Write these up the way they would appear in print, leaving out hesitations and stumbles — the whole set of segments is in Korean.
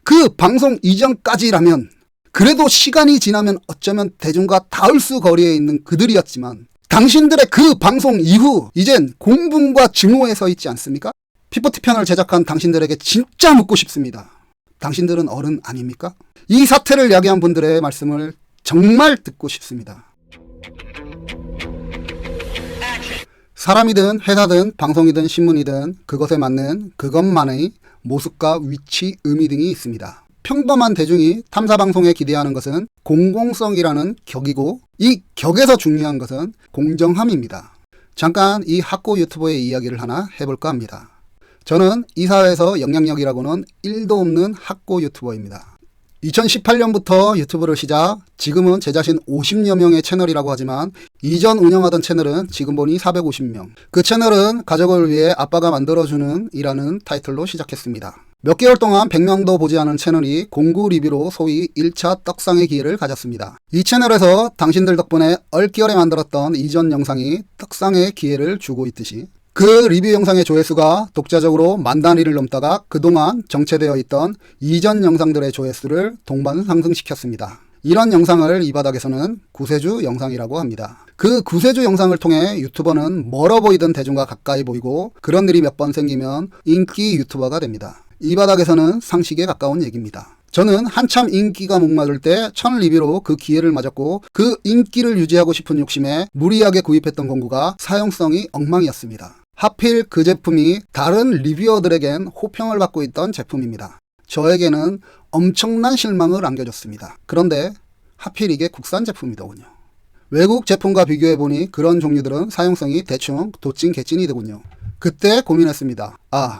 그 방송 이전까지라면 그래도 시간이 지나면 어쩌면 대중과 닿을 수 거리에 있는 그들이었지만 당신들의 그 방송 이후 이젠 공분과 증오에 서 있지 않습니까? 피포티 편을 제작한 당신들에게 진짜 묻고 싶습니다. 당신들은 어른 아닙니까? 이 사태를 야기한 분들의 말씀을 정말 듣고 싶습니다. 사람이든 회사든 방송이든 신문이든 그것에 맞는 그것만의 모습과 위치, 의미 등이 있습니다. 평범한 대중이 탐사방송에 기대하는 것은 공공성이라는 격이고 이 격에서 중요한 것은 공정함입니다. 잠깐 이 학고 유튜버의 이야기를 하나 해볼까 합니다. 저는 이 사회에서 영향력이라고는 1도 없는 학고 유튜버입니다. 2018년부터 유튜브를 시작, 지금은 제 자신 50여 명의 채널이라고 하지만 이전 운영하던 채널은 지금 보니 450명. 그 채널은 가족을 위해 아빠가 만들어주는 이라는 타이틀로 시작했습니다. 몇 개월 동안 100명도 보지 않은 채널이 공구 리뷰로 소위 1차 떡상의 기회를 가졌습니다. 이 채널에서 당신들 덕분에 얼결에 만들었던 이전 영상이 떡상의 기회를 주고 있듯이 그 리뷰 영상의 조회수가 독자적으로 10,000단위를 넘다가 그동안 정체되어 있던 이전 영상들의 조회수를 동반 상승시켰습니다. 이런 영상을 이 바닥에서는 구세주 영상이라고 합니다. 그 구세주 영상을 통해 유튜버는 멀어 보이던 대중과 가까이 보이고 그런 일이 몇 번 생기면 인기 유튜버가 됩니다. 이 바닥에서는 상식에 가까운 얘기입니다. 저는 한참 인기가 목마를 때 1000리뷰로 그 기회를 맞았고 그 인기를 유지하고 싶은 욕심에 무리하게 구입했던 공구가 사용성이 엉망이었습니다. 하필 그 제품이 다른 리뷰어들에겐 호평을 받고 있던 제품입니다. 저에게는 엄청난 실망을 안겨줬습니다. 그런데 하필 이게 국산 제품이더군요. 외국 제품과 비교해보니 그런 종류들은 사용성이 대충 도찐 개찐이더군요. 그때 고민했습니다.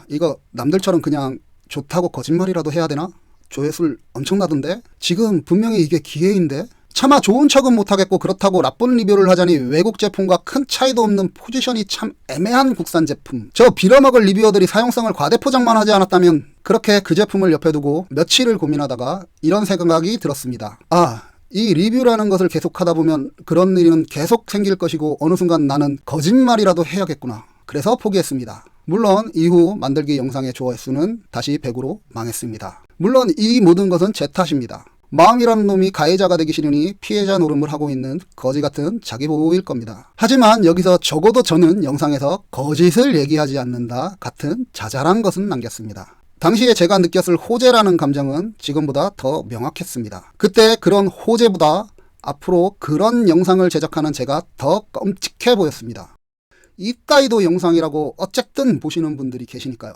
이거 남들처럼 그냥 좋다고 거짓말이라도 해야 되나? 조회수를 엄청나던데? 지금 분명히 이게 기회인데? 차마 좋은 척은 못하겠고 그렇다고 나쁜 리뷰를 하자니 외국 제품과 큰 차이도 없는 포지션이 참 애매한 국산 제품. 저 빌어먹을 리뷰어들이 사용성을 과대포장만 하지 않았다면 그렇게 그 제품을 옆에 두고 며칠을 고민하다가 이런 생각이 들었습니다. 이 리뷰라는 것을 계속하다 보면 그런 일은 계속 생길 것이고 어느 순간 나는 거짓말이라도 해야겠구나. 그래서 포기했습니다. 물론 이후 만들기 영상의 조회수는 다시 100으로 망했습니다. 물론 이 모든 것은 제 탓입니다. 마음이라는 놈이 가해자가 되기 싫으니 피해자 노름을 하고 있는 거지같은 자기보호일 겁니다. 하지만 여기서 적어도 저는 영상에서 거짓을 얘기하지 않는다 같은 자잘한 것은 남겼습니다. 당시에 제가 느꼈을 호재라는 감정은 지금보다 더 명확했습니다. 그때 그런 호재보다 앞으로 그런 영상을 제작하는 제가 더 끔찍해 보였습니다. 이따위도 영상이라고 어쨌든 보시는 분들이 계시니까요.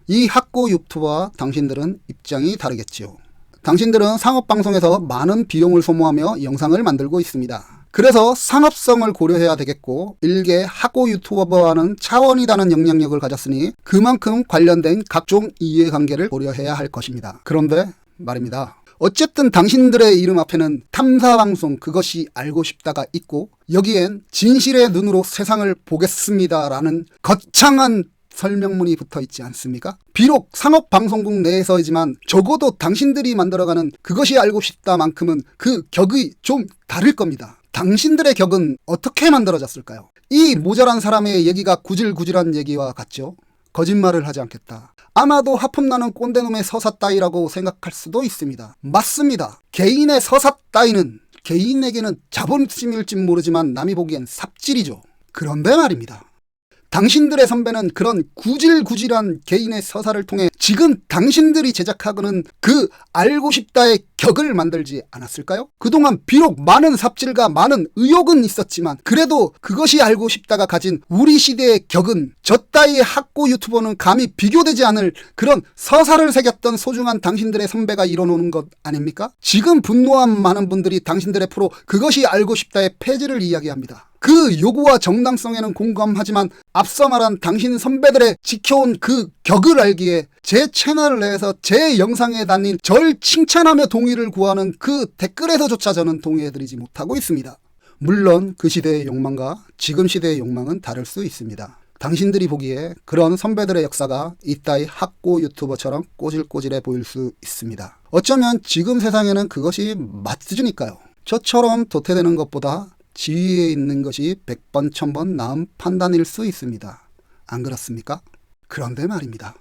이 학고 유튜버와 당신들은 입장이 다르겠지요. 당신들은 상업방송에서 많은 비용을 소모하며 영상을 만들고 있습니다. 그래서 상업성을 고려해야 되겠고 일개 학고 유튜버와는 차원이 다른 영향력을 가졌으니 그만큼 관련된 각종 이해관계를 고려해야 할 것입니다. 그런데 말입니다. 어쨌든 당신들의 이름 앞에는 탐사방송 그것이 알고 싶다가 있고 여기엔 진실의 눈으로 세상을 보겠습니다라는 거창한 설명문이 붙어 있지 않습니까? 비록 상업방송국 내에서이지만 적어도 당신들이 만들어가는 그것이 알고 싶다만큼은 그 격이 좀 다를 겁니다. 당신들의 격은 어떻게 만들어졌을까요? 이 모자란 사람의 얘기가 구질구질한 얘기와 같죠? 거짓말을 하지 않겠다. 아마도 하품나는 꼰대놈의 서사 따위라고 생각할 수도 있습니다. 맞습니다. 개인의 서사 따위는 개인에게는 자본심일지 모르지만 남이 보기엔 삽질이죠. 그런데 말입니다. 당신들의 선배는 그런 구질구질한 개인의 서사를 통해 지금 당신들이 제작하고는 그 알고 싶다의 격을 만들지 않았을까요? 그동안 비록 많은 삽질과 많은 의혹은 있었지만 그래도 그것이 알고 싶다가 가진 우리 시대의 격은 저 따위의 학고 유튜버는 감히 비교되지 않을 그런 서사를 새겼던 소중한 당신들의 선배가 이뤄놓은 것 아닙니까? 지금 분노한 많은 분들이 당신들의 프로 그것이 알고 싶다의 폐지를 이야기합니다. 그 요구와 정당성에는 공감하지만 앞서 말한 당신 선배들의 지켜온 그 격을 알기에 제 채널을 내에서 제 영상에 달린 절 칭찬하며 동의를 구하는 그 댓글에서조차 저는 동의해드리지 못하고 있습니다. 물론 그 시대의 욕망과 지금 시대의 욕망은 다를 수 있습니다. 당신들이 보기에 그런 선배들의 역사가 이따위 학고 유튜버처럼 꼬질꼬질해 보일 수 있습니다. 어쩌면 지금 세상에는 그것이 맞으니까요. 저처럼 도태되는 것보다 지위에 있는 것이 100번 1000번 나은 판단일 수 있습니다. 안 그렇습니까? 그런데 말입니다.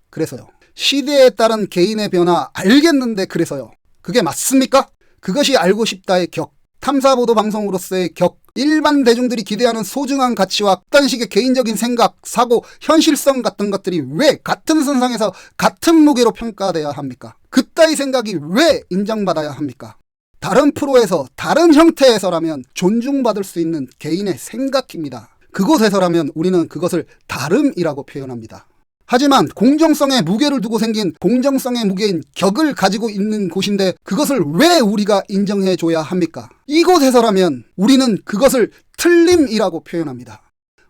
그래서요. 시대에 따른 개인의 변화 알겠는데 그래서요. 그게 맞습니까? 그것이 알고 싶다의 격, 탐사보도 방송으로서의 격, 일반 대중들이 기대하는 소중한 가치와 어떤 식의 개인적인 생각, 사고, 현실성 같은 것들이 왜 같은 선상에서 같은 무게로 평가돼야 합니까? 그따위 생각이 왜 인정받아야 합니까? 다른 프로에서 다른 형태에서라면 존중받을 수 있는 개인의 생각입니다. 그곳에서라면 우리는 그것을 다름이라고 표현합니다. 하지만 공정성의 무게를 두고 생긴 공정성의 무게인 격을 가지고 있는 곳인데 그것을 왜 우리가 인정해줘야 합니까? 이곳에서라면 우리는 그것을 틀림이라고 표현합니다.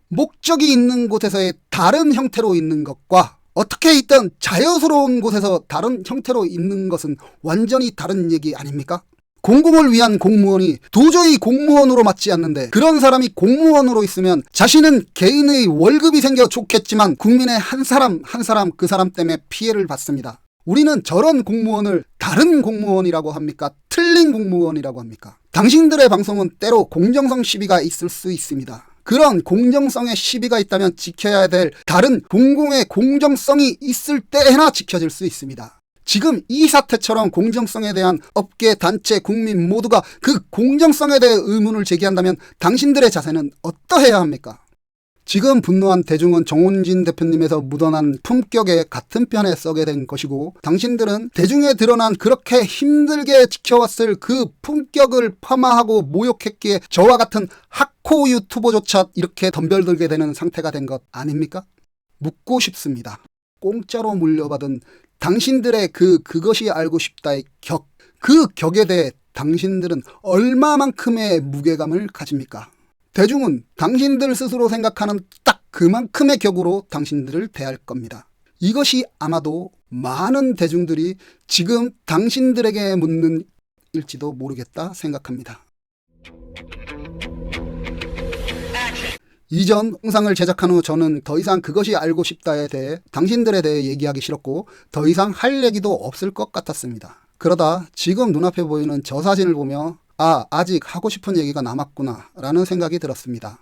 목적이 있는 곳에서의 다른 형태로 있는 것과 어떻게 있든 자연스러운 곳에서 다른 형태로 있는 것은 완전히 다른 얘기 아닙니까? 공공을 위한 공무원이 도저히 공무원으로 맞지 않는데 그런 사람이 공무원으로 있으면 자신은 개인의 월급이 생겨 좋겠지만 국민의 한 사람 한 사람 그 사람 때문에 피해를 받습니다. 우리는 저런 공무원을 다른 공무원이라고 합니까? 틀린 공무원이라고 합니까? 당신들의 방송은 때로 공정성 시비가 있을 수 있습니다. 그런 공정성의 시비가 있다면 지켜야 될 다른 공공의 공정성이 있을 때나 지켜질 수 있습니다. 지금 이 사태처럼 공정성에 대한 업계, 단체, 국민 모두가 그 공정성에 대해 의문을 제기한다면 당신들의 자세는 어떠해야 합니까? 지금 분노한 대중은 정운진 대표님에서 묻어난 품격에 같은 편에 서게 된 것이고 당신들은 대중에 드러난 그렇게 힘들게 지켜왔을 그 품격을 폄하하고 모욕했기에 저와 같은 학코 유튜버조차 이렇게 덤벼들게 되는 상태가 된 것 아닙니까? 묻고 싶습니다. 공짜로 물려받은 당신들의 그것이 알고 싶다의 격, 그 격에 대해 당신들은 얼마만큼의 무게감을 가집니까? 대중은 당신들 스스로 생각하는 딱 그만큼의 격으로 당신들을 대할 겁니다. 이것이 아마도 많은 대중들이 지금 당신들에게 묻는 일지도 모르겠다 생각합니다. 이전 영상을 제작한 후 저는 더 이상 그것이 알고 싶다에 대해 당신들에 대해 얘기하기 싫었고 더 이상 할 얘기도 없을 것 같았습니다. 그러다 지금 눈앞에 보이는 저 사진을 보며 아직 하고 싶은 얘기가 남았구나 라는 생각이 들었습니다.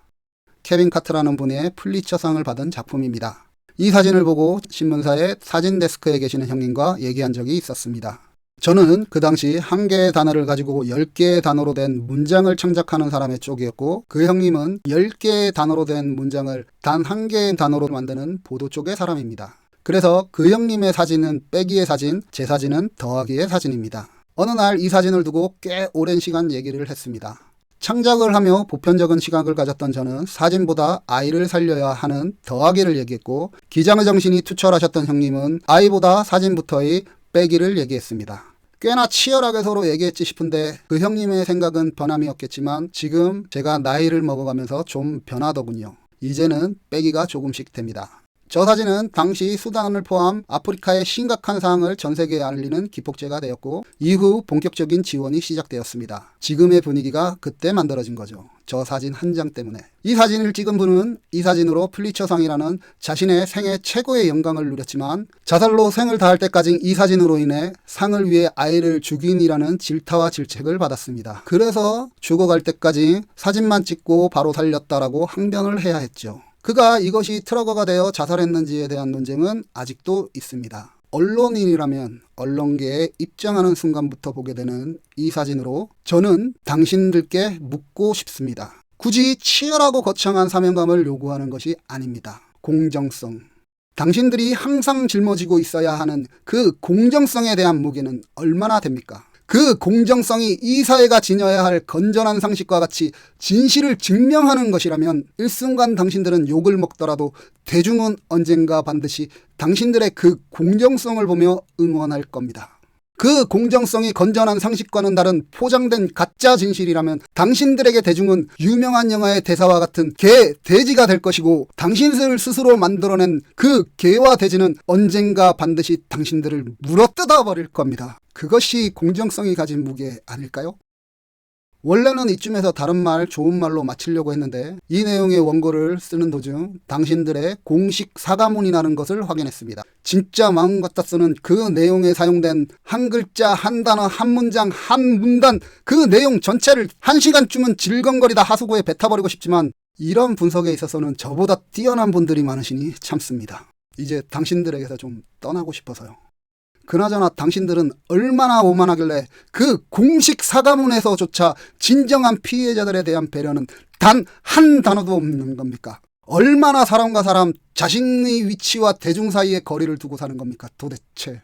케빈 카트라는 분의 플리처상을 받은 작품입니다. 이 사진을 보고 신문사의 사진 데스크에 계시는 형님과 얘기한 적이 있었습니다. 저는 그 당시 한 개의 단어를 가지고 10개의 단어로 된 문장을 창작하는 사람의 쪽이었고 그 형님은 10개의 단어로 된 문장을 단 한 개의 단어로 만드는 보도 쪽의 사람입니다. 그래서 그 형님의 사진은 빼기의 사진, 제 사진은 더하기의 사진입니다. 어느 날 이 사진을 두고 꽤 오랜 시간 얘기를 했습니다. 창작을 하며 보편적인 시각을 가졌던 저는 사진보다 아이를 살려야 하는 더하기를 얘기했고 기장의 정신이 투철하셨던 형님은 아이보다 사진부터의 빼기를 얘기했습니다. 꽤나 치열하게 서로 얘기했지 싶은데 그 형님의 생각은 변함이 없겠지만 지금 제가 나이를 먹어가면서 좀 변하더군요. 이제는 빼기가 조금씩 됩니다. 저 사진은 당시 수단을 포함 아프리카의 심각한 상황을 전 세계에 알리는 기폭제가 되었고 이후 본격적인 지원이 시작되었습니다. 지금의 분위기가 그때 만들어진 거죠. 저 사진 한 장 때문에. 이 사진을 찍은 분은 이 사진으로 플리처상이라는 자신의 생애 최고의 영광을 누렸지만 자살로 생을 다할 때까지 이 사진으로 인해 상을 위해 아이를 죽인이라는 질타와 질책을 받았습니다. 그래서 죽어갈 때까지 사진만 찍고 바로 살렸다라고 항변을 해야 했죠. 그가 이것이 트러거가 되어 자살했는지에 대한 논쟁은 아직도 있습니다. 언론인이라면 언론계에 입장하는 순간부터 보게 되는 이 사진으로 저는 당신들께 묻고 싶습니다. 굳이 치열하고 거창한 사명감을 요구하는 것이 아닙니다. 공정성. 당신들이 항상 짊어지고 있어야 하는 그 공정성에 대한 무게는 얼마나 됩니까? 그 공정성이 이 사회가 지녀야 할 건전한 상식과 같이 진실을 증명하는 것이라면 일순간 당신들은 욕을 먹더라도 대중은 언젠가 반드시 당신들의 그 공정성을 보며 응원할 겁니다. 그 공정성이 건전한 상식과는 다른 포장된 가짜 진실이라면 당신들에게 대중은 유명한 영화의 대사와 같은 개, 돼지가 될 것이고 당신들 스스로 만들어낸 그 개와 돼지는 언젠가 반드시 당신들을 물어뜯어 버릴 겁니다. 그것이 공정성이 가진 무게 아닐까요? 원래는 이쯤에서 다른 말, 좋은 말로 마치려고 했는데 이 내용의 원고를 쓰는 도중 당신들의 공식 사과문이라는 것을 확인했습니다. 진짜 마음 갖다 쓰는 그 내용에 사용된 한 글자, 한 단어, 한 문장, 한 문단 그 내용 전체를 1시간쯤은 질겅거리다 하수구에 뱉어버리고 싶지만 이런 분석에 있어서는 저보다 뛰어난 분들이 많으시니 참습니다. 이제 당신들에게서 좀 떠나고 싶어서요. 그나저나 당신들은 얼마나 오만하길래 그 공식 사과문에서조차 진정한 피해자들에 대한 배려는 단 한 단어도 없는 겁니까? 얼마나 사람과 사람, 자신의 위치와 대중 사이에 거리를 두고 사는 겁니까 도대체.